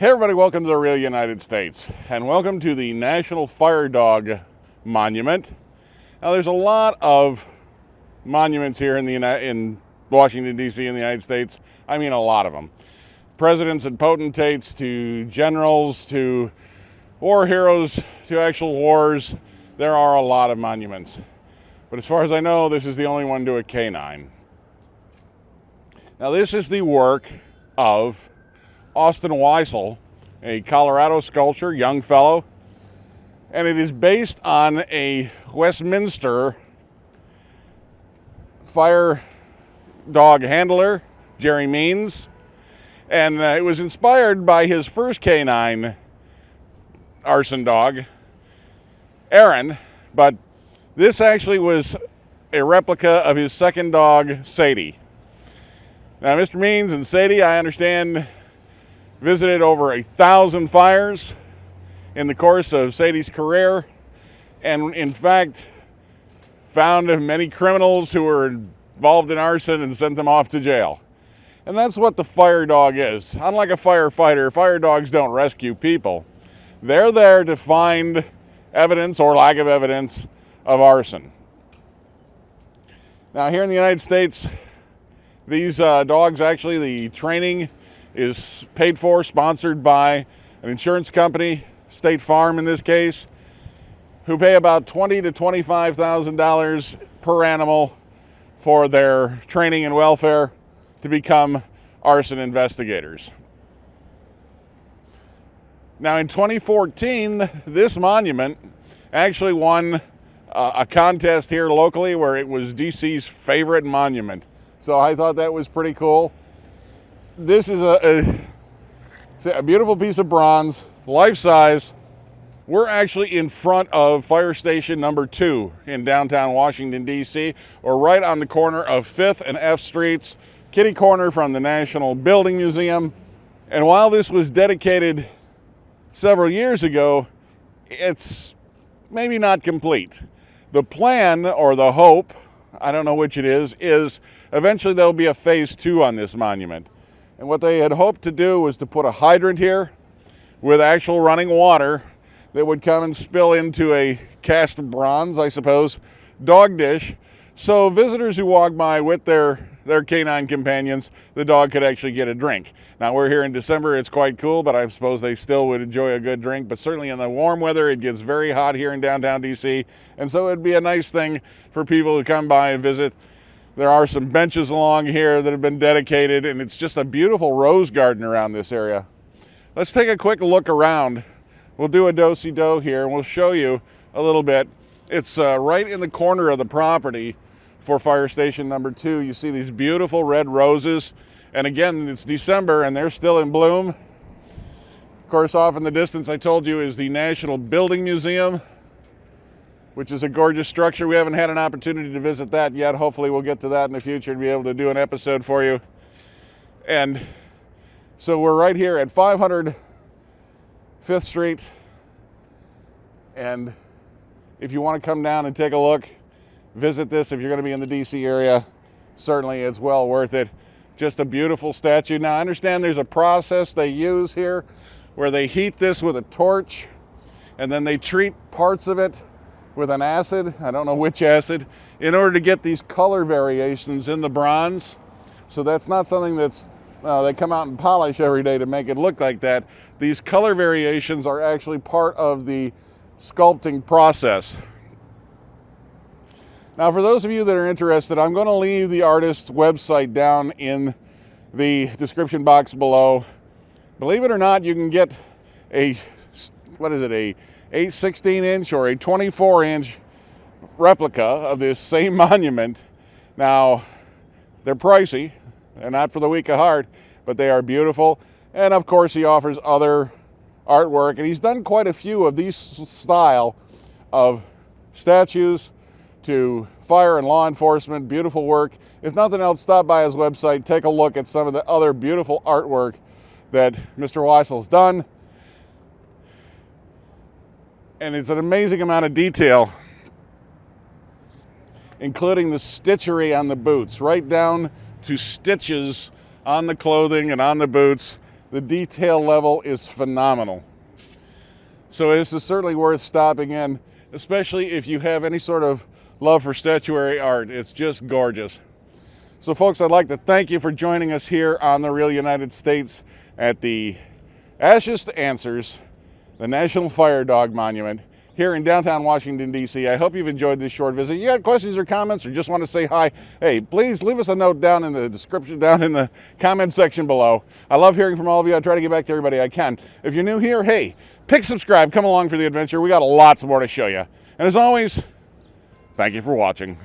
Hey everybody, welcome to the real United States, and welcome to the National Fire Dog Monument. Now there's a lot of monuments here in Washington, D.C. in the United States. I mean a lot of them. Presidents and potentates to generals to war heroes to actual wars. There are a lot of monuments. But as far as I know, this is the only one to a canine. Now this is the work of Austin Weissel, a Colorado sculptor, young fellow, and it is based on a Westminster fire dog handler, Jerry Means, and it was inspired by his first canine arson dog, Aaron, but this actually was a replica of his second dog, Sadie. Now, Mr. Means and Sadie, I understand, visited over 1,000 fires in the course of Sadie's career, and in fact found many criminals who were involved in arson and sent them off to jail. And that's what the fire dog is. Unlike a firefighter, fire dogs don't rescue people. They're there to find evidence or lack of evidence of arson. Now here in the United States, these dogs, actually the training is paid for, sponsored by an insurance company, State Farm in this case, who pay about $20,000 to $25,000 per animal for their training and welfare to become arson investigators. Now in 2014, this monument actually won a contest here locally where it was DC's favorite monument. So I thought that was pretty cool. This is a beautiful piece of bronze, life-size. We're actually in front of Fire Station number 2 in downtown Washington, D.C., or right on the corner of 5th and F Streets, kitty corner from the National Building Museum. And while this was dedicated several years ago, it's maybe not complete. The plan, or the hope, I don't know which it is eventually there'll be a phase 2 on this monument. And what they had hoped to do was to put a hydrant here with actual running water that would come and spill into a cast bronze, I suppose, dog dish. So visitors who walk by with their canine companions, the dog could actually get a drink. Now we're here in December, it's quite cool, but I suppose they still would enjoy a good drink. But certainly in the warm weather, it gets very hot here in downtown DC. And so it'd be a nice thing for people to come by and visit. There are some benches along here that have been dedicated, and it's just a beautiful rose garden around this area. Let's take a quick look around. We'll do a do-si-do here, and we'll show you a little bit. It's right in the corner of the property for Fire Station number 2. You see these beautiful red roses, and again, it's December, and they're still in bloom. Of course, off in the distance, I told you, is the National Building Museum, which is a gorgeous structure. We haven't had an opportunity to visit that yet. Hopefully we'll get to that in the future and be able to do an episode for you. And so we're right here at 500 5th Street. And if you want to come down and take a look, visit this if you're going to be in the DC area. Certainly it's well worth it. Just a beautiful statue. Now I understand there's a process they use here where they heat this with a torch and then they treat parts of it with an acid, I don't know which acid, in order to get these color variations in the bronze. So that's not something that's, they come out and polish every day to make it look like that. These color variations are actually part of the sculpting process. Now for those of you that are interested, I'm going to leave the artist's website down in the description box below. Believe it or not, you can get a 8/16" or a 24" replica of this same monument. Now, they're pricey. They're not for the weak of heart, but they are beautiful. And of course, he offers other artwork, and he's done quite a few of these style of statues to fire and law enforcement. Beautiful work. If nothing else, stop by his website, take a look at some of the other beautiful artwork that Mr. Weissel's done. And it's an amazing amount of detail, including the stitchery on the boots, right down to stitches on the clothing and on the boots. The detail level is phenomenal. So this is certainly worth stopping in, especially if you have any sort of love for statuary art. It's just gorgeous. So folks, I'd like to thank you for joining us here on the Real United States at the Ashes to Answers, the National Fire Dog Monument here in downtown Washington, D.C. I hope you've enjoyed this short visit. You got questions or comments or just want to say hi, hey, please leave us a note down in the description, down in the comment section below. I love hearing from all of you. I try to get back to everybody I can. If you're new here, hey, pick subscribe, come along for the adventure. We got lots more to show you. And as always, thank you for watching.